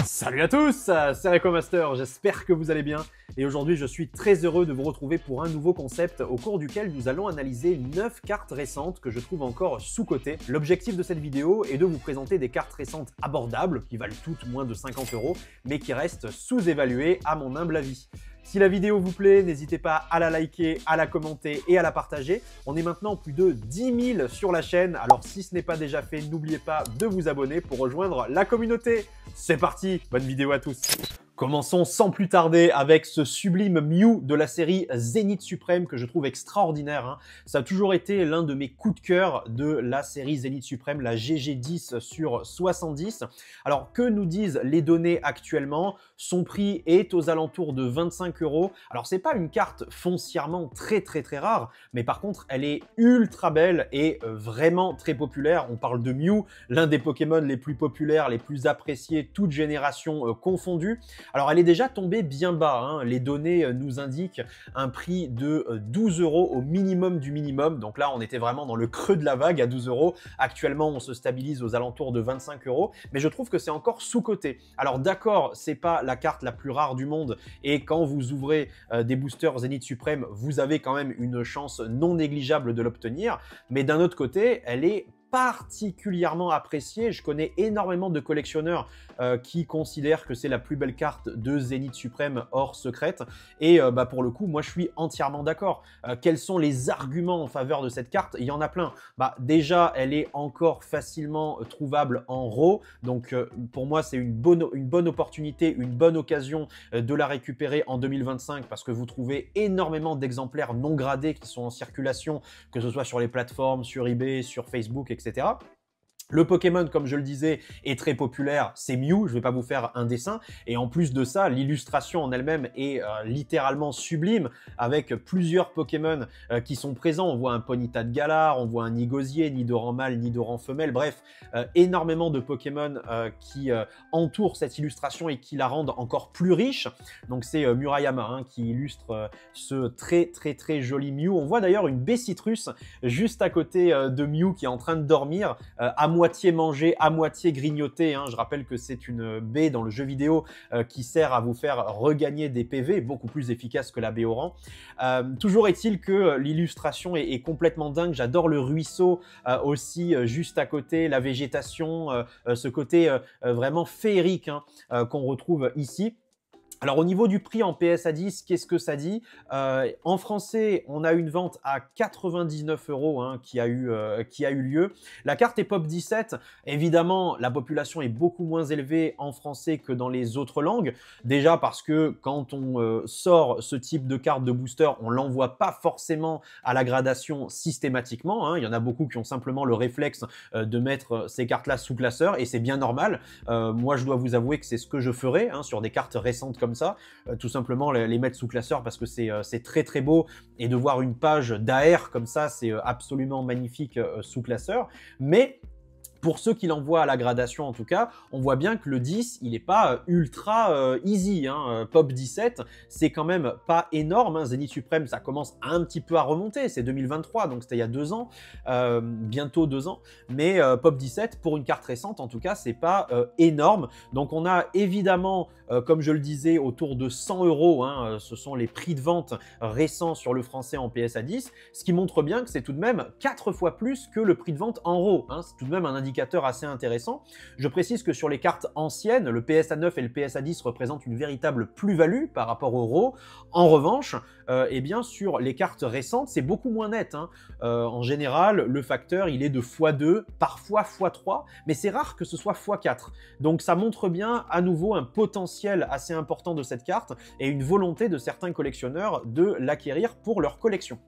Salut à tous, c'est Recomaster, j'espère que vous allez bien et aujourd'hui je suis très heureux de vous retrouver pour un nouveau concept au cours duquel nous allons analyser 9 cartes récentes que je trouve encore sous-cotées. L'objectif de cette vidéo est de vous présenter des cartes récentes abordables qui valent toutes moins de 50 € mais qui restent sous-évaluées à mon humble avis. Si la vidéo vous plaît, n'hésitez pas à la liker, à la commenter et à la partager. On est maintenant plus de 10 000 sur la chaîne, alors si ce n'est pas déjà fait, n'oubliez pas de vous abonner pour rejoindre la communauté. C'est parti, bonne vidéo à tous. Commençons sans plus tarder avec ce sublime Mew de la série Zénith Suprême que je trouve extraordinaire. Ça a toujours été l'un de mes coups de cœur de la série Zénith Suprême, la GG10 sur 70. Alors que nous disent les données actuellement? Son prix est aux alentours de 25 €. Alors c'est pas une carte foncièrement très rare, mais par contre elle est ultra belle et vraiment très populaire. On parle de Mew, l'un des Pokémon les plus populaires, les plus appréciés, toutes générations confondues. Alors elle est déjà tombée bien bas, les données nous indiquent un prix de 12 € au minimum du minimum, donc là on était vraiment dans le creux de la vague à 12 €. Actuellement on se stabilise aux alentours de 25 €, mais je trouve que c'est encore sous-coté. Alors d'accord, c'est pas la carte la plus rare du monde et quand vous ouvrez des boosters Zénith Suprême, vous avez quand même une chance non négligeable de l'obtenir, mais d'un autre côté, elle est particulièrement appréciée. Je connais énormément de collectionneurs qui considèrent que c'est la plus belle carte de Zénith Suprême hors secrète et pour le coup moi je suis entièrement d'accord. Quels sont les arguments en faveur de cette carte? Il y en a plein. Déjà elle est encore facilement trouvable en RAW, donc pour moi c'est une bonne opportunité, une bonne occasion de la récupérer en 2025 parce que vous trouvez énormément d'exemplaires non gradés qui sont en circulation, que ce soit sur les plateformes, sur eBay, sur Facebook, etc. Le Pokémon, comme je le disais, est très populaire, c'est Mew, je ne vais pas vous faire un dessin, et en plus de ça, l'illustration en elle-même est littéralement sublime, avec plusieurs Pokémon qui sont présents. On voit un Ponyta de Galar, on voit un Nigosier, Nidoran mâle, Nidoran femelle, bref, énormément de Pokémon qui entourent cette illustration et qui la rendent encore plus riche. Donc c'est Murayama qui illustre ce très joli Mew. On voit d'ailleurs une baie citrus juste à côté de Mew qui est en train de dormir, à moitié mangée, à moitié grignotée. Je rappelle que c'est une baie dans le jeu vidéo qui sert à vous faire regagner des PV, beaucoup plus efficace que la baie Oran. Toujours est-il que l'illustration est complètement dingue. J'adore le ruisseau aussi juste à côté, la végétation, ce côté vraiment féerique qu'on retrouve ici. Alors au niveau du prix en PSA 10, qu'est-ce que ça dit? En français, on a une vente à 99 € qui a eu lieu. La carte est Pop 17. Évidemment, la population est beaucoup moins élevée en français que dans les autres langues. Déjà parce que quand on sort ce type de carte de booster, on l'envoie pas forcément à la gradation systématiquement. Il y en a beaucoup qui ont simplement le réflexe de mettre ces cartes-là sous classeur et c'est bien normal. Moi, je dois vous avouer que c'est ce que je ferais sur des cartes récentes comme ça, tout simplement les mettre sous classeur parce que c'est très beau et de voir une page d'AR comme ça, c'est absolument magnifique sous classeur. Mais pour ceux qui l'envoient à la gradation en tout cas, on voit bien que le 10, il n'est pas ultra easy. Pop 17, c'est quand même pas énorme. Zénith Suprême, ça commence un petit peu à remonter. C'est 2023, donc c'était il y a 2 ans, bientôt 2 ans. Mais Pop 17, pour une carte récente, en tout cas, c'est pas énorme. Donc on a évidemment, comme je le disais, autour de 100 €. Ce sont les prix de vente récents sur le français en PSA 10, ce qui montre bien que c'est tout de même 4 fois plus que le prix de vente en RAW. C'est tout de même un indicateur assez intéressant. Je précise que sur les cartes anciennes, le PSA 9 et le PSA 10 représentent une véritable plus-value par rapport au RAW. En revanche, sur les cartes récentes, c'est beaucoup moins net. En général, le facteur, il est de x2, parfois x3, mais c'est rare que ce soit x4. Donc ça montre bien à nouveau un potentiel assez important de cette carte et une volonté de certains collectionneurs de l'acquérir pour leur collection.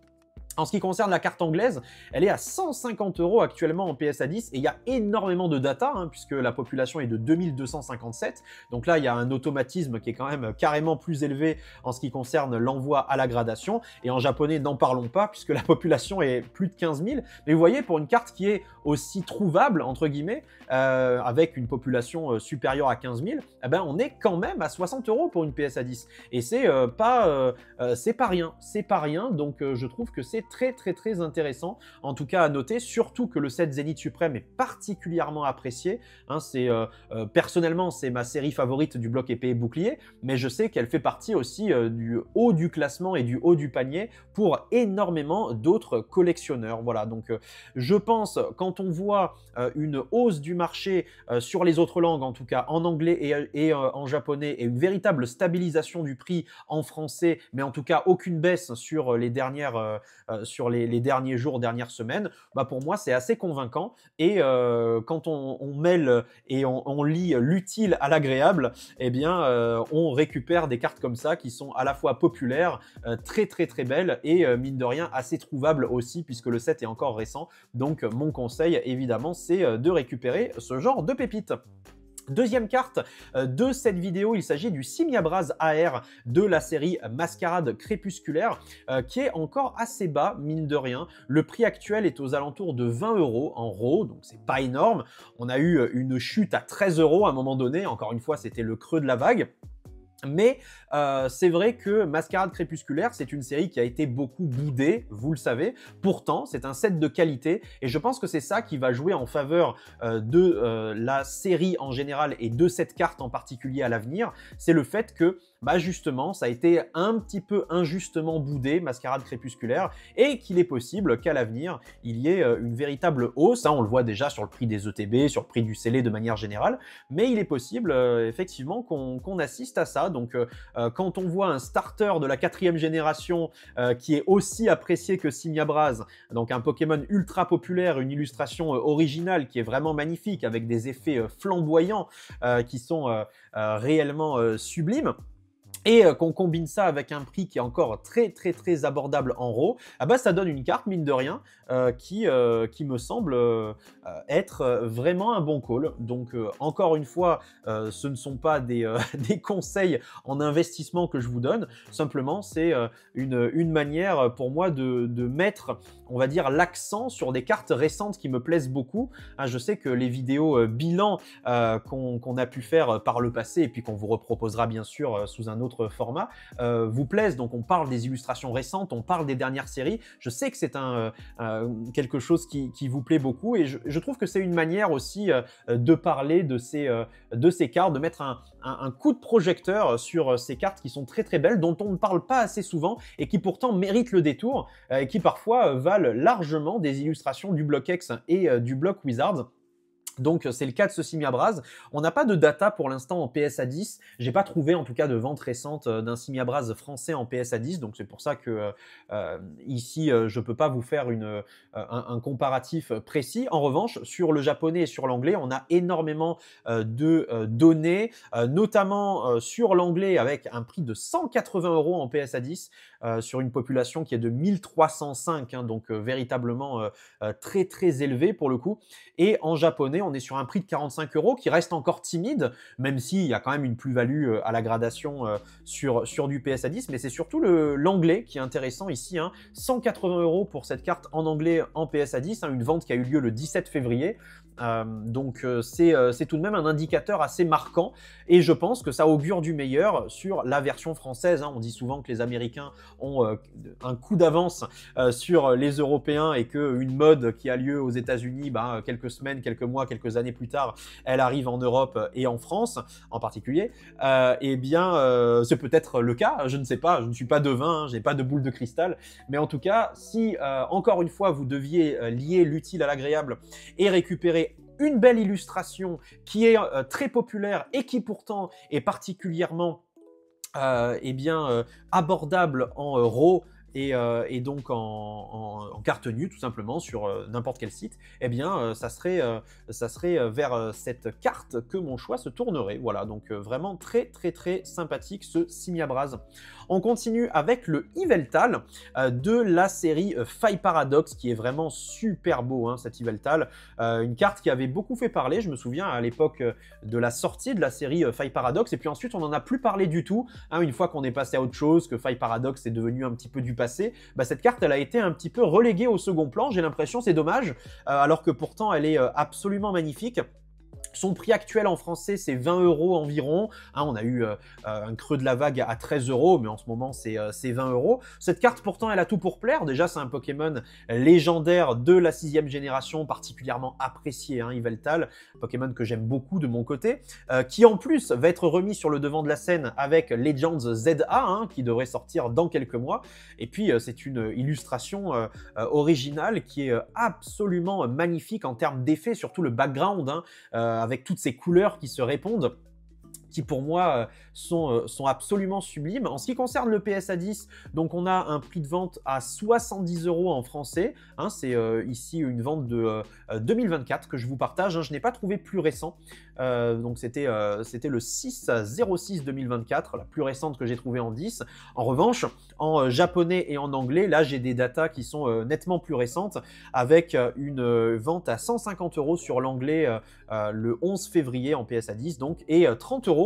En ce qui concerne la carte anglaise, elle est à 150 € actuellement en PSA 10 et il y a énormément de data puisque la population est de 2257. Donc là, il y a un automatisme qui est quand même carrément plus élevé en ce qui concerne l'envoi à la gradation. Et en japonais, n'en parlons pas puisque la population est plus de 15 000. Mais vous voyez, pour une carte qui est aussi trouvable, entre guillemets, avec une population supérieure à 15 000, on est quand même à 60 € pour une PSA 10. Et c'est pas rien. C'est pas rien, donc je trouve que c'est assez très intéressant, en tout cas à noter, surtout que le set Zénith Suprême est particulièrement apprécié. Hein, personnellement, c'est ma série favorite du bloc épée et bouclier, mais je sais qu'elle fait partie aussi du haut du classement et du haut du panier pour énormément d'autres collectionneurs. Voilà, donc je pense, quand on voit une hausse du marché sur les autres langues, en tout cas en anglais et en japonais, et une véritable stabilisation du prix en français, mais en tout cas aucune baisse sur les derniers jours, dernières semaines, bah pour moi c'est assez convaincant. Et quand on mêle et on lie l'utile à l'agréable, eh bien on récupère des cartes comme ça qui sont à la fois populaires, très belles et mine de rien assez trouvables aussi, puisque le set est encore récent. Donc mon conseil évidemment c'est de récupérer ce genre de pépites. Deuxième carte de cette vidéo, il s'agit du Simiabraz AR de la série Mascarade Crépusculaire qui est encore assez bas, mine de rien. Le prix actuel est aux alentours de 20 € en RAW, donc c'est pas énorme. On a eu une chute à 13 € à un moment donné, encore une fois c'était le creux de la vague. Mais c'est vrai que Mascarade Crépusculaire, c'est une série qui a été beaucoup boudée, vous le savez. Pourtant, c'est un set de qualité et je pense que c'est ça qui va jouer en faveur de la série en général et de cette carte en particulier à l'avenir. C'est le fait que, bah justement, ça a été un petit peu injustement boudé, Mascarade Crépusculaire, et qu'il est possible qu'à l'avenir, il y ait une véritable hausse. Hein, on le voit déjà sur le prix des ETB, sur le prix du scellé de manière générale, mais il est possible effectivement qu'on assiste à ça. Donc quand on voit un starter de la 4e génération qui est aussi apprécié que Simiabraz, donc un Pokémon ultra populaire, une illustration originale qui est vraiment magnifique avec des effets flamboyants qui sont réellement sublimes, et qu'on combine ça avec un prix qui est encore très abordable en RAW, ah bah ça donne une carte, mine de rien, qui me semble être vraiment un bon call. Donc encore une fois, ce ne sont pas des conseils en investissement que je vous donne, simplement c'est une manière pour moi de mettre, on va dire, l'accent sur des cartes récentes qui me plaisent beaucoup. Hein, je sais que les vidéos bilan qu'on a pu faire par le passé, et puis qu'on vous reproposera bien sûr sous un autre format, vous plaisent. Donc on parle des illustrations récentes, on parle des dernières séries. Je sais que c'est quelque chose qui vous plaît beaucoup, et je trouve que c'est une manière aussi de parler de ces cartes, de mettre un coup de projecteur sur ces cartes qui sont très belles, dont on ne parle pas assez souvent et qui pourtant méritent le détour, et qui parfois valent largement des illustrations du bloc X et du bloc Wizards. Donc c'est le cas de ce Simiabraz. On n'a pas de data pour l'instant en PSA 10. J'ai pas trouvé en tout cas de vente récente d'un Simiabraz français en PSA 10. Donc c'est pour ça que ici je peux pas vous faire un comparatif précis. En revanche, sur le japonais et sur l'anglais, on a énormément de données, notamment sur l'anglais avec un prix de 180 € en PSA 10 sur une population qui est de 1305, hein, donc véritablement très élevé pour le coup. Et en japonais, on est sur un prix de 45 € qui reste encore timide, même s'il y a quand même une plus-value à la gradation sur du PSA 10, mais c'est surtout l'anglais qui est intéressant ici. Hein. 180 € pour cette carte en anglais en PSA 10, hein, une vente qui a eu lieu le 17 février. Donc c'est tout de même un indicateur assez marquant, et je pense que ça augure du meilleur sur la version française. Hein. On dit souvent que les Américains ont un coup d'avance sur les Européens, et qu'une mode qui a lieu aux États-Unis quelques semaines, quelques mois, quelques années plus tard, elle arrive en Europe et en France en particulier. Eh bien c'est peut-être le cas, je ne sais pas, je ne suis pas devin, hein, je n'ai pas de boule de cristal, mais en tout cas, si encore une fois vous deviez lier l'utile à l'agréable et récupérer une belle illustration qui est très populaire et qui pourtant est particulièrement abordable en RAW et donc en carte nue tout simplement sur n'importe quel site, eh bien ça serait vers cette carte que mon choix se tournerait. Voilà, donc vraiment très sympathique ce Simiabraz. On continue avec le Yveltal de la série Faille Paradox, qui est vraiment super beau, hein, cet Yveltal. Une carte qui avait beaucoup fait parler, je me souviens à l'époque de la sortie de la série Faille Paradox, et puis ensuite on n'en a plus parlé du tout, hein, une fois qu'on est passé à autre chose, que Faille Paradox est devenu un petit peu du passé. Cette carte elle a été un petit peu reléguée au second plan, j'ai l'impression, c'est dommage, alors que pourtant elle est absolument magnifique. Son prix actuel en français, c'est 20 € environ. Hein, on a eu un creux de la vague à 13 €, mais en ce moment, c'est 20 €. Cette carte, pourtant, elle a tout pour plaire. Déjà, c'est un Pokémon légendaire de la 6e génération, particulièrement apprécié, hein, Yveltal, Pokémon que j'aime beaucoup de mon côté, qui en plus va être remis sur le devant de la scène avec Legends ZA, hein, qui devrait sortir dans quelques mois. Et puis, c'est une illustration originale qui est absolument magnifique en termes d'effets, surtout le background, hein, avec toutes ces couleurs qui se répondent, qui pour moi sont absolument sublimes. En ce qui concerne le PSA 10, donc on a un prix de vente à 70 € en français. Hein, c'est ici une vente de 2024 que je vous partage. Hein, je n'ai pas trouvé plus récent. Donc c'était le 6/06/2024, la plus récente que j'ai trouvée en 10. En revanche, en japonais et en anglais, là j'ai des datas qui sont nettement plus récentes, avec une vente à 150 € sur l'anglais le 11 février en PSA 10, donc, et 30 €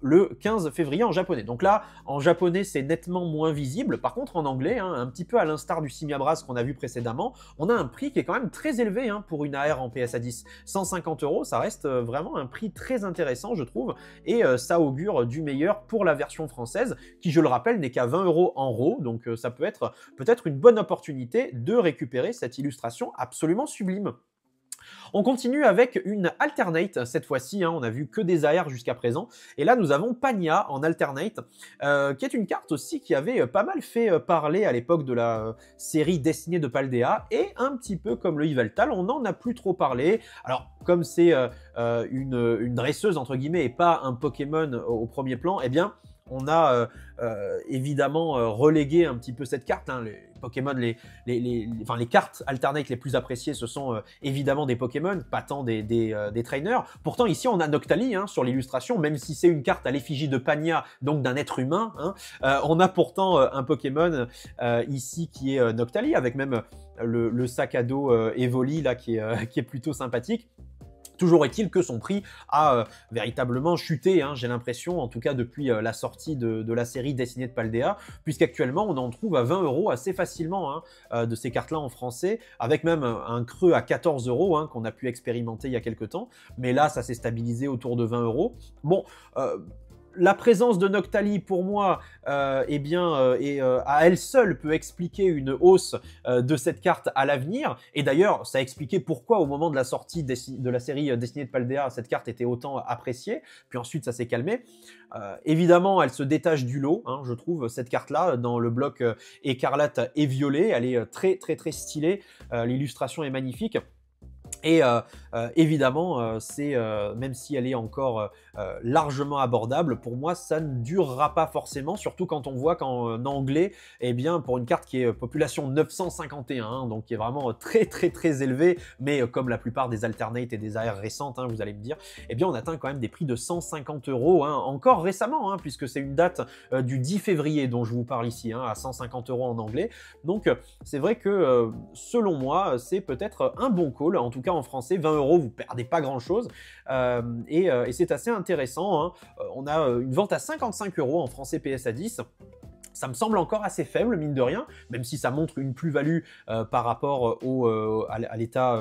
le 15 février en japonais. Donc là, en japonais, c'est nettement moins visible. Par contre, en anglais, hein, un petit peu à l'instar du Simiabras qu'on a vu précédemment, on a un prix qui est quand même très élevé, hein, pour une AR en PSA 10. 150 €, ça reste vraiment un prix très intéressant, je trouve, et ça augure du meilleur pour la version française, qui, je le rappelle, n'est qu'à 20 € en RAW, donc ça peut être peut-être une bonne opportunité de récupérer cette illustration absolument sublime. On continue avec une alternate, cette fois-ci, hein, on a vu que des AR jusqu'à présent, et là nous avons Pagna en alternate, qui est une carte aussi qui avait pas mal fait parler à l'époque de la série destinée de Paldea, et un petit peu comme le Yveltal, on n'en a plus trop parlé. Alors comme c'est une dresseuse entre guillemets et pas un Pokémon au premier plan, eh bien on a évidemment relégué un petit peu cette carte, hein. Les Pokémon, enfin, les cartes alternate les plus appréciées, ce sont évidemment des Pokémon, pas tant des trainers. Pourtant, ici, on a Noctali, hein, sur l'illustration, même si c'est une carte à l'effigie de Pagna, donc d'un être humain, hein, on a pourtant un Pokémon ici qui est Noctali, avec même le sac à dos Evoli, là, qui est plutôt sympathique. Toujours est-il que son prix a véritablement chuté, hein, j'ai l'impression, en tout cas depuis la sortie de la série dessinée de Paldea, puisqu'actuellement on en trouve à 20 € assez facilement, hein, de ces cartes-là en français, avec même un creux à 14 €, hein, qu'on a pu expérimenter il y a quelques temps, mais là ça s'est stabilisé autour de 20 €. Bon, la présence de Noctali, pour moi, à elle seule peut expliquer une hausse de cette carte à l'avenir. Et d'ailleurs, ça a expliqué pourquoi, au moment de la sortie de la série dessinée de Paldea, cette carte était autant appréciée. Puis ensuite, ça s'est calmé. Évidemment, elle se détache du lot, hein, je trouve, cette carte-là, dans le bloc écarlate et violet. Elle est très, très, très stylée. L'illustration est magnifique. Et évidemment, même si elle est encore largement abordable, pour moi, ça ne durera pas forcément, surtout quand on voit qu'en anglais, eh bien, pour une carte qui est population 951, hein, donc qui est vraiment très très très élevée, mais comme la plupart des alternates et des AR récentes, hein, vous allez me dire, eh bien, on atteint quand même des prix de 150 €, hein, encore récemment, hein, puisque c'est une date du 10 février dont je vous parle ici, hein, à 150 € en anglais. Donc, c'est vrai que, selon moi, c'est peut-être un bon call, en tout cas en français, 20 €, vous perdez pas grand chose, et c'est assez intéressant, hein. On a une vente à 55 € en français PSA 10. Ça me semble encore assez faible, mine de rien, même si ça montre une plus-value par rapport à l'état,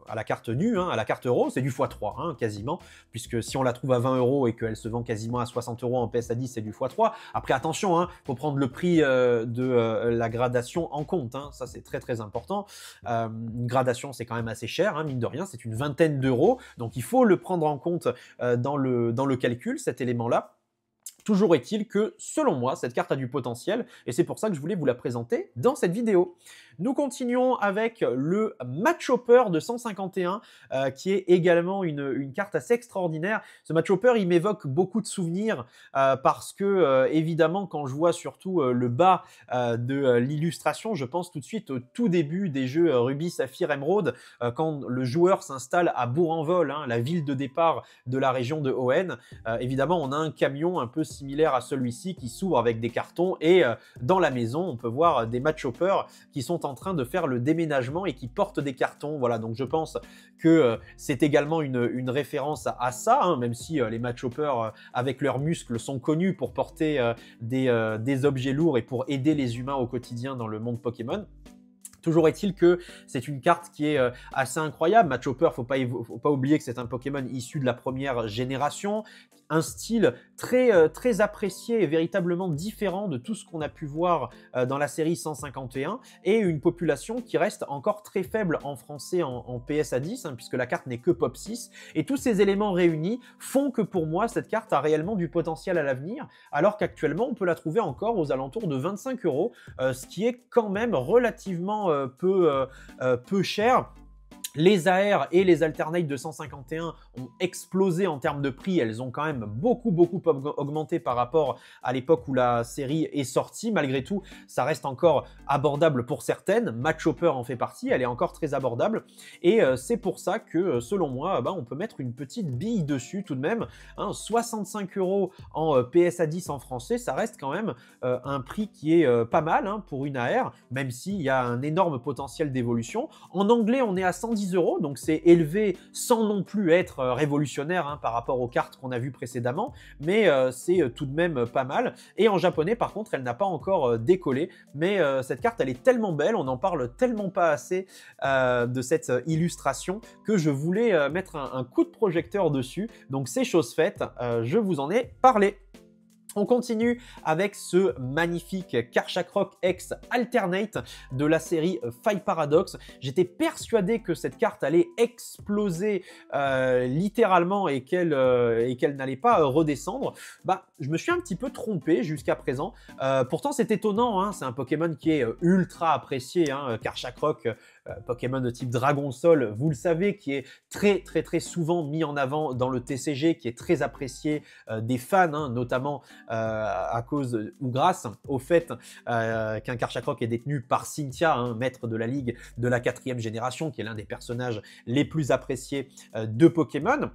à la carte nue, hein, à la carte euro, c'est du x3, hein, quasiment, puisque si on la trouve à 20 € et qu'elle se vend quasiment à 60 € en PSA 10, c'est du x3. Après, attention, hein, faut prendre le prix de la gradation en compte, hein, ça c'est très très important. Une gradation, c'est quand même assez cher, hein, mine de rien, c'est une vingtaine d'euros, donc il faut le prendre en compte dans le calcul, cet élément-là. Toujours est-il que, selon moi, cette carte a du potentiel, et c'est pour ça que je voulais vous la présenter dans cette vidéo. Nous continuons avec le Match Hopper de 151, qui est également une carte assez extraordinaire. Ce Match Hopper, il m'évoque beaucoup de souvenirs, parce que, évidemment, quand je vois surtout le bas de l'illustration, je pense tout de suite au tout début des jeux Ruby, Saphir, Emerald, quand le joueur s'installe à Bourg-en-Vol, hein, la ville de départ de la région de Hoenn. Évidemment, on a un camion un peu similaire à celui-ci qui s'ouvre avec des cartons, et dans la maison, on peut voir des Match Hoppers qui sont en train de faire le déménagement et qui portent des cartons. Voilà, donc je pense que c'est également une référence à ça, hein, même si les Match Hoppers avec leurs muscles sont connus pour porter des objets lourds et pour aider les humains au quotidien dans le monde Pokémon. Toujours est-il que c'est une carte qui est assez incroyable. Machopper, faut pas oublier que c'est un Pokémon issu de la première génération, un style très apprécié et véritablement différent de tout ce qu'on a pu voir dans la série 151, et une population qui reste encore très faible en français en PSA 10, hein, puisque la carte n'est que Pop 6, et tous ces éléments réunis font que pour moi, cette carte a réellement du potentiel à l'avenir, alors qu'actuellement, on peut la trouver encore aux alentours de 25 €, ce qui est quand même relativement peu cher. Les AR et les Alternate 251 ont explosé en termes de prix. Elles ont quand même beaucoup augmenté par rapport à l'époque où la série est sortie. Malgré tout, ça reste encore abordable pour certaines. Machopper en fait partie, elle est encore très abordable. Et c'est pour ça que, selon moi, on peut mettre une petite bille dessus tout de même. 65 € en PSA 10 en français, ça reste quand même un prix qui est pas mal pour une AR, même s'il y a un énorme potentiel d'évolution. En anglais, on est à 110 €, donc c'est élevé sans non plus être révolutionnaire par rapport aux cartes qu'on a vues précédemment, mais c'est tout de même pas mal. Et en japonais, par contre, elle n'a pas encore décollé, mais cette carte, elle est tellement belle, on n'en parle tellement pas assez de cette illustration que je voulais mettre un coup de projecteur dessus. Donc c'est chose faite, je vous en ai parlé. On continue avec ce magnifique Karchakrok X Alternate de la série Five Paradox. J'étais persuadé que cette carte allait exploser littéralement et qu'elle n'allait pas redescendre. Je me suis un petit peu trompé jusqu'à présent. Pourtant, c'est étonnant, c'est un Pokémon qui est ultra apprécié, Karchakrok. Pokémon de type Dragon Sol, vous le savez, qui est très souvent mis en avant dans le TCG, qui est très apprécié des fans, notamment à cause ou grâce au fait qu'un Karchakrok est détenu par Cynthia, maître de la ligue de la 4e génération, qui est l'un des personnages les plus appréciés de Pokémon.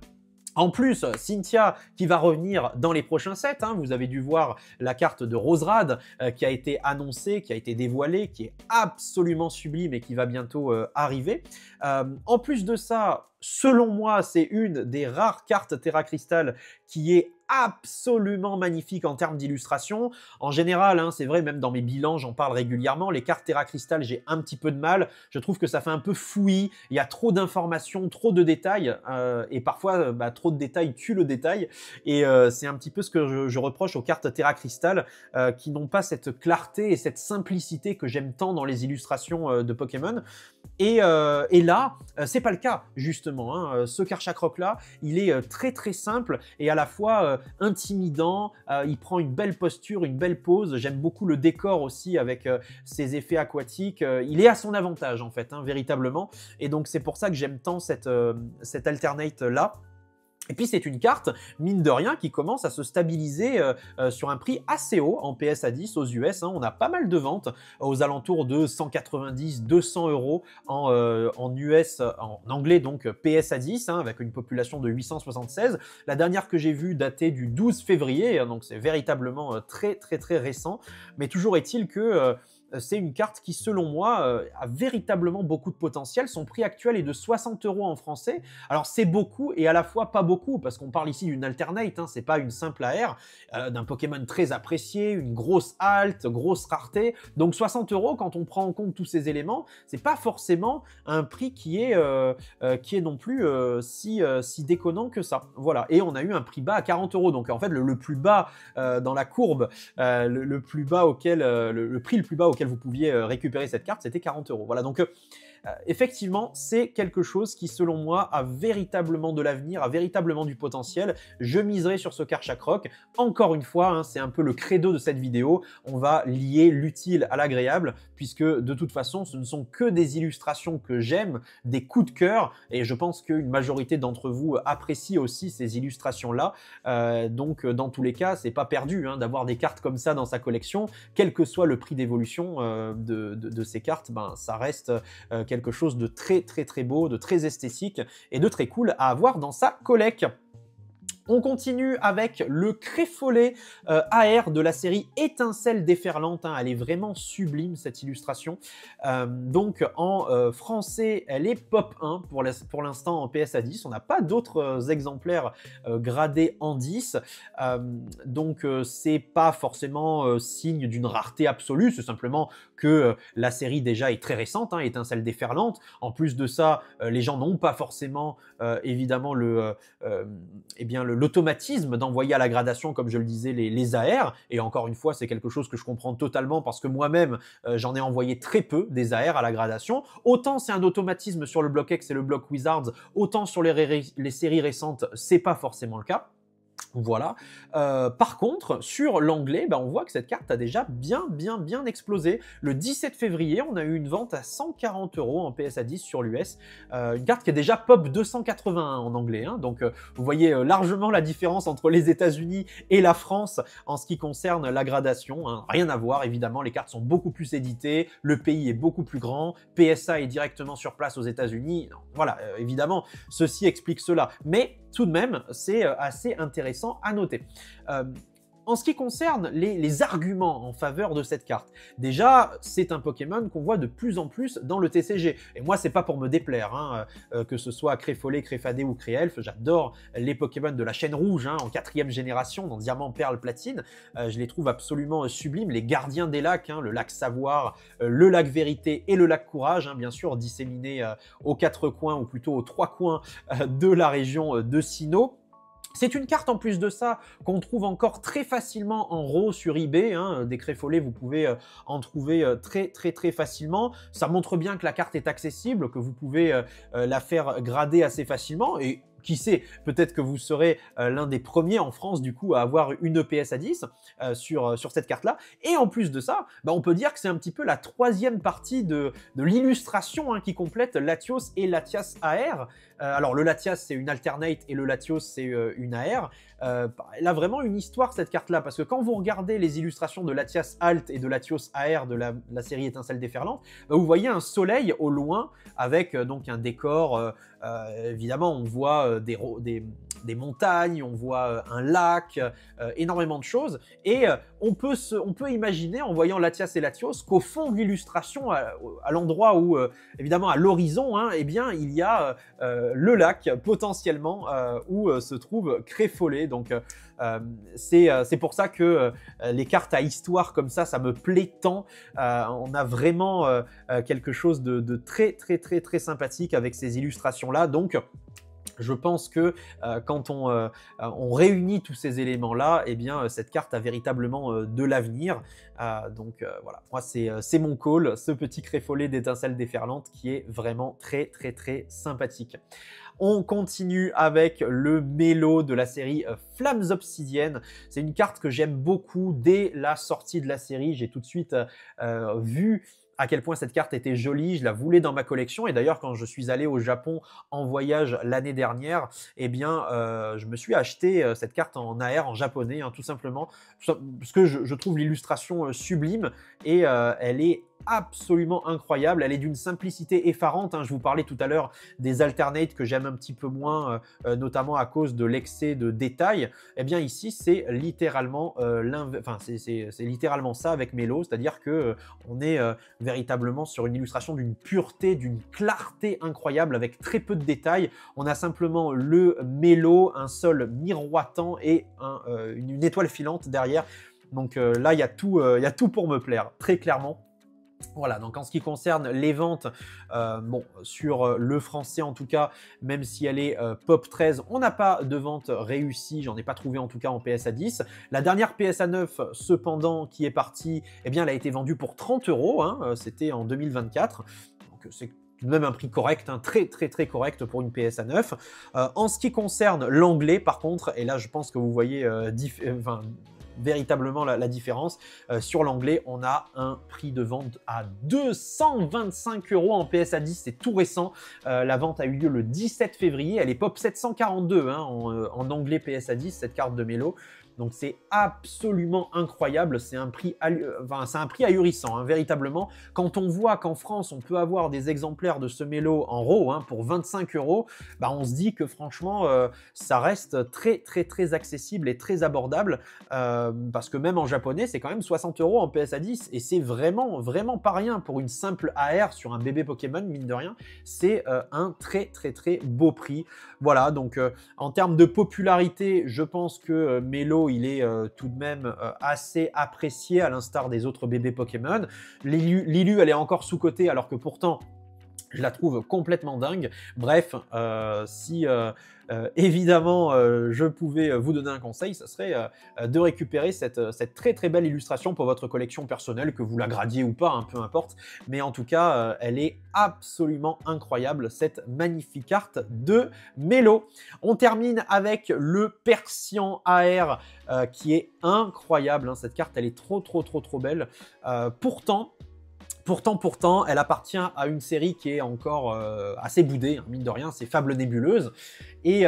En plus, Cynthia qui va revenir dans les prochains sets, vous avez dû voir la carte de Roserad qui a été annoncée, qui a été dévoilée, qui est absolument sublime et qui va bientôt arriver. En plus de ça, selon moi, c'est une des rares cartes Terra Crystal qui est absolument magnifique en termes d'illustration. En général, c'est vrai, même dans mes bilans, j'en parle régulièrement, les cartes Terra Crystal, j'ai un petit peu de mal. Je trouve que ça fait un peu fouillis, il y a trop d'informations, trop de détails, et parfois, trop de détails tue le détail. Et c'est un petit peu ce que je reproche aux cartes Terra Crystal, qui n'ont pas cette clarté et cette simplicité que j'aime tant dans les illustrations de Pokémon. Et là, c'est pas le cas, justement. Ce Karchakrok-là, il est très simple et à la fois intimidant, il prend une belle posture, une belle pose. J'aime beaucoup le décor aussi avec ses effets aquatiques. Il est à son avantage, en fait, véritablement. Et donc, c'est pour ça que j'aime tant cette Alternate-là. Et puis c'est une carte, mine de rien, qui commence à se stabiliser sur un prix assez haut en PSA 10 aux US. On a pas mal de ventes aux alentours de 190-200 € en US, en anglais donc PSA 10, avec une population de 876. La dernière que j'ai vue datait du 12 février, donc c'est véritablement très récent. Mais toujours est-il que c'est une carte qui, selon moi, a véritablement beaucoup de potentiel. Son prix actuel est de 60 € en français. Alors, c'est beaucoup et à la fois pas beaucoup, parce qu'on parle ici d'une Alternate, c'est pas une simple AR, d'un Pokémon très apprécié, une grosse halte, grosse rareté. Donc, 60 €, quand on prend en compte tous ces éléments, c'est pas forcément un prix qui est non plus si déconnant que ça. Voilà. Et on a eu un prix bas à 40 €. Donc, en fait, le plus bas dans la courbe, le plus bas auquel, le prix le plus bas auquel vous pouviez récupérer cette carte, c'était 40 €. Voilà, donc effectivement, c'est quelque chose qui, selon moi, a véritablement de l'avenir, a véritablement du potentiel. Je miserai sur ce Karchakrok. Encore une fois, c'est un peu le credo de cette vidéo. On va lier l'utile à l'agréable, puisque de toute façon, ce ne sont que des illustrations que j'aime, des coups de cœur, et je pense qu'une majorité d'entre vous apprécie aussi ces illustrations-là. Donc, dans tous les cas, c'est pas perdu d'avoir des cartes comme ça dans sa collection, quel que soit le prix d'évolution de ces cartes, ça reste quelque chose de très beau, de très esthétique et de très cool à avoir dans sa collecte. On continue avec le Créfollet AR de la série Étincelle déferlante. Hein. Elle est vraiment sublime, cette illustration. Donc, en français, elle est Pop 1 pour l'instant en PSA 10. On n'a pas d'autres exemplaires gradés en 10. Donc, c'est pas forcément signe d'une rareté absolue. C'est simplement que la série déjà est très récente, hein, Étincelle déferlante. En plus de ça, les gens n'ont pas forcément, évidemment, l'automatisme d'envoyer à la gradation, comme je le disais, les AR. Et encore une fois, c'est quelque chose que je comprends totalement parce que moi-même, j'en ai envoyé très peu des AR à la gradation. Autant c'est un automatisme sur le bloc X et le bloc Wizards, autant sur les séries récentes, c'est pas forcément le cas. Voilà. Par contre, sur l'anglais, on voit que cette carte a déjà bien explosé. Le 17 février, on a eu une vente à 140 € en PSA 10 sur l'US. Une carte qui est déjà pop 281 en anglais. Hein. Donc, vous voyez largement la différence entre les États-Unis et la France en ce qui concerne la gradation. Hein. Rien à voir, évidemment, les cartes sont beaucoup plus éditées, le pays est beaucoup plus grand, PSA est directement sur place aux États-Unis. Voilà, évidemment, ceci explique cela. Mais tout de même, c'est assez intéressant à noter. En ce qui concerne les arguments en faveur de cette carte, déjà, c'est un Pokémon qu'on voit de plus en plus dans le TCG. Et moi, c'est pas pour me déplaire, hein, que ce soit Créfollet, Créfadé ou Créelf, j'adore les Pokémon de la chaîne rouge, hein, en 4e génération, dans Diamant, Perle, Platine. Je les trouve absolument sublimes, les gardiens des lacs, hein, le lac Savoir, le lac Vérité et le lac Courage, hein, bien sûr, disséminés aux 4 coins, ou plutôt aux 3 coins de la région de Sinnoh. C'est une carte en plus de ça qu'on trouve encore très facilement en RAW sur eBay. Hein. Des Créfollets, vous pouvez en trouver très facilement. Ça montre bien que la carte est accessible, que vous pouvez la faire grader assez facilement. Et qui sait, peut-être que vous serez l'un des premiers en France du coup à avoir une PSA 10 sur cette carte-là. Et en plus de ça, on peut dire que c'est un petit peu la 3e partie de l'illustration, hein, qui complète Latios et Latias AR. Alors le Latias c'est une alternate et le Latios c'est une AR. Elle a vraiment une histoire cette carte-là, parce que quand vous regardez les illustrations de Latias Alt et de Latios AR de la série Étincelle déferlante, vous voyez un soleil au loin avec donc un décor, évidemment on voit des montagnes, on voit un lac, énormément de choses, et on peut imaginer en voyant Latias et Latios qu'au fond de l'illustration, à l'endroit où, évidemment à l'horizon, hein, eh bien il y a le lac potentiellement où se trouve Créfollet. Donc c'est pour ça que les cartes à histoire comme ça me plaît tant. On a vraiment quelque chose de très sympathique avec ces illustrations-là. Donc je pense que quand on réunit tous ces éléments-là, eh bien, cette carte a véritablement de l'avenir. Donc voilà, moi c'est mon call, ce petit Créfollet d'Étincelle déferlante qui est vraiment très sympathique. On continue avec le Mélo de la série Flammes Obsidiennes. C'est une carte que j'aime beaucoup dès la sortie de la série. J'ai tout de suite vu à quel point cette carte était jolie, je la voulais dans ma collection. Et d'ailleurs, quand je suis allé au Japon en voyage l'année dernière, eh bien, je me suis acheté cette carte en AR, en japonais, hein, tout simplement, parce que je trouve l'illustration sublime et elle est absolument incroyable. Elle est d'une simplicité effarante. Hein. Je vous parlais tout à l'heure des alternates que j'aime un petit peu moins, notamment à cause de l'excès de détails. Eh bien ici, c'est littéralement, c'est littéralement ça avec Mélo, c'est-à-dire que on est véritablement sur une illustration d'une pureté, d'une clarté incroyable avec très peu de détails. On a simplement le Mélo, un sol miroitant et une étoile filante derrière. Donc là, il y a tout pour me plaire, très clairement. Voilà, donc en ce qui concerne les ventes, sur le français en tout cas, même si elle est Pop 13, on n'a pas de vente réussie, j'en ai pas trouvé en tout cas en PSA 10. La dernière PSA 9, cependant, qui est partie, eh bien elle a été vendue pour 30 €, hein, c'était en 2024, donc c'est tout de même un prix correct, hein, très correct pour une PSA 9. En ce qui concerne l'anglais, par contre, et là je pense que vous voyez véritablement la différence. Sur l'anglais, on a un prix de vente à 225 € en PSA 10, c'est tout récent. La vente a eu lieu le 17 février, elle est pop 742 hein, en anglais PSA 10, cette carte de Mélo. Donc c'est absolument incroyable, c'est un prix ahurissant, hein, véritablement. Quand on voit qu'en France, on peut avoir des exemplaires de ce mélo en RAW hein, pour 25 €, bah, on se dit que franchement, ça reste très très très accessible et très abordable, parce que même en japonais, c'est quand même 60 € en PSA 10, et c'est vraiment, vraiment pas rien pour une simple AR sur un bébé Pokémon, mine de rien. C'est un très très très beau prix. Voilà, donc en termes de popularité, je pense que mélo, il est tout de même assez apprécié, à l'instar des autres bébés Pokémon. Lilu, elle est encore sous-cotée, alors que pourtant, je la trouve complètement dingue. Bref, si évidemment je pouvais vous donner un conseil, ça serait de récupérer cette très très belle illustration pour votre collection personnelle, que vous la gradiez ou pas, hein, peu importe. Mais en tout cas, elle est absolument incroyable, cette magnifique carte de mélo. On termine avec le Persian AR qui est incroyable, hein. Cette carte, elle est trop belle. Pourtant, elle appartient à une série qui est encore assez boudée, hein, mine de rien, c'est Fables Nébuleuses. Et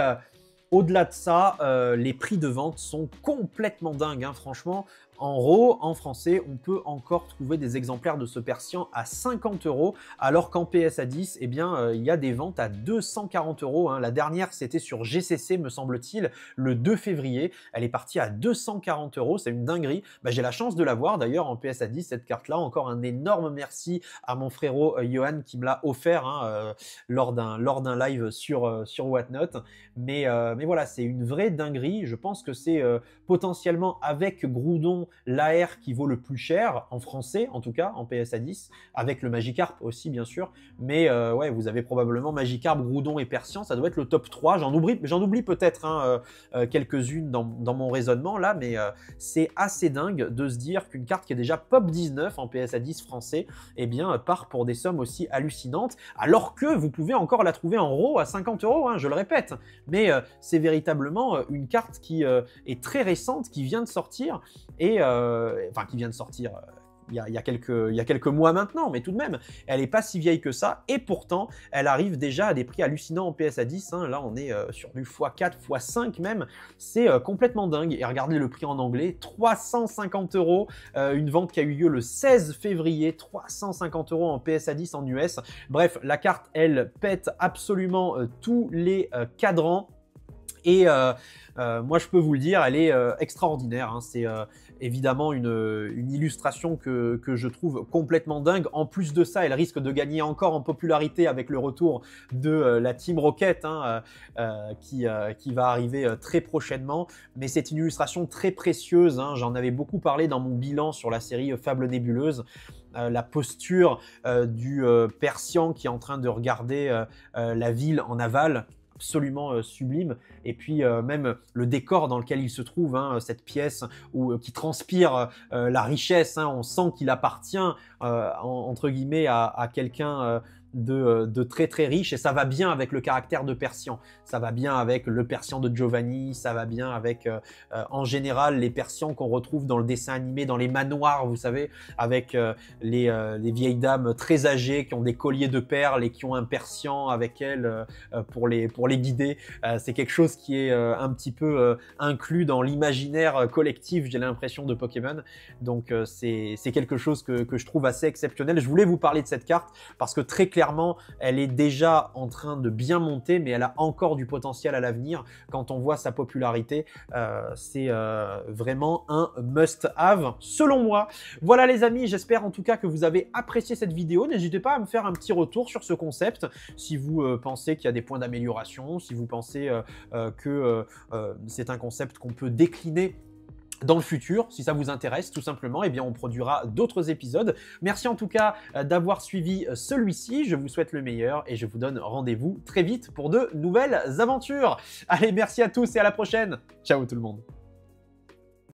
au-delà de ça, les prix de vente sont complètement dingues, hein, franchement. En RAW, en français, on peut encore trouver des exemplaires de ce Persian à 50 €, alors qu'en PSA 10, eh bien, il y a des ventes à 240 €. Hein. La dernière, c'était sur GCC, me semble-t-il, le 2 février. Elle est partie à 240 €, c'est une dinguerie. Bah, j'ai la chance de l'avoir, d'ailleurs, en PSA 10, cette carte-là. Encore un énorme merci à mon frérot Johan qui me l'a offert hein, lors d'un live sur Whatnot. Mais voilà, c'est une vraie dinguerie. Je pense que c'est potentiellement avec Groudon l'AR qui vaut le plus cher, en français en tout cas, en PSA 10, avec le Magikarp aussi bien sûr, mais ouais, vous avez probablement Magikarp, Groudon et Persian, ça doit être le top 3, j'en oublie peut-être hein, quelques-unes dans mon raisonnement là, mais c'est assez dingue de se dire qu'une carte qui est déjà pop 19 en PSA 10 français, eh bien part pour des sommes aussi hallucinantes, alors que vous pouvez encore la trouver en RAW à 50 €, hein, je le répète, mais c'est véritablement une carte qui est très récente, qui vient de sortir, et enfin qui vient de sortir il y a quelques mois maintenant, mais tout de même, elle n'est pas si vieille que ça, et pourtant, elle arrive déjà à des prix hallucinants en PSA 10, hein. Là on est sur du x4, x5 même, c'est complètement dingue, et regardez le prix en anglais, 350 €, une vente qui a eu lieu le 16 février, 350 € en PSA 10 en US, bref, la carte, elle pète absolument tous les cadrans, et moi je peux vous le dire, elle est extraordinaire, hein. C'est évidemment une illustration que je trouve complètement dingue. En plus de ça, elle risque de gagner encore en popularité avec le retour de la Team Rocket hein, qui va arriver très prochainement. Mais c'est une illustration très précieuse, hein. J'en avais beaucoup parlé dans mon bilan sur la série Fables Nébuleuses. La posture du Persian qui est en train de regarder la ville en aval, absolument sublime, et puis même le décor dans lequel il se trouve, hein, cette pièce qui transpire la richesse, hein, on sent qu'il appartient entre guillemets à quelqu'un de très très riche, et ça va bien avec le caractère de Persian, ça va bien avec le Persian de Giovanni, ça va bien avec en général les Persians qu'on retrouve dans le dessin animé, dans les manoirs, vous savez, avec les vieilles dames très âgées qui ont des colliers de perles et qui ont un Persian avec elles pour les guider. C'est quelque chose qui est un petit peu inclus dans l'imaginaire collectif, j'ai l'impression, de Pokémon, donc c'est quelque chose que je trouve assez exceptionnel. Je voulais vous parler de cette carte parce que très clairement, elle est déjà en train de bien monter, mais elle a encore du potentiel à l'avenir. Quand on voit sa popularité, c'est vraiment un must-have, selon moi. Voilà les amis, j'espère en tout cas que vous avez apprécié cette vidéo. N'hésitez pas à me faire un petit retour sur ce concept, si vous pensez qu'il y a des points d'amélioration, si vous pensez que c'est un concept qu'on peut décliner dans le futur, si ça vous intéresse, tout simplement, eh bien on produira d'autres épisodes. Merci en tout cas d'avoir suivi celui-ci, je vous souhaite le meilleur et je vous donne rendez-vous très vite pour de nouvelles aventures. Allez, merci à tous et à la prochaine. Ciao tout le monde.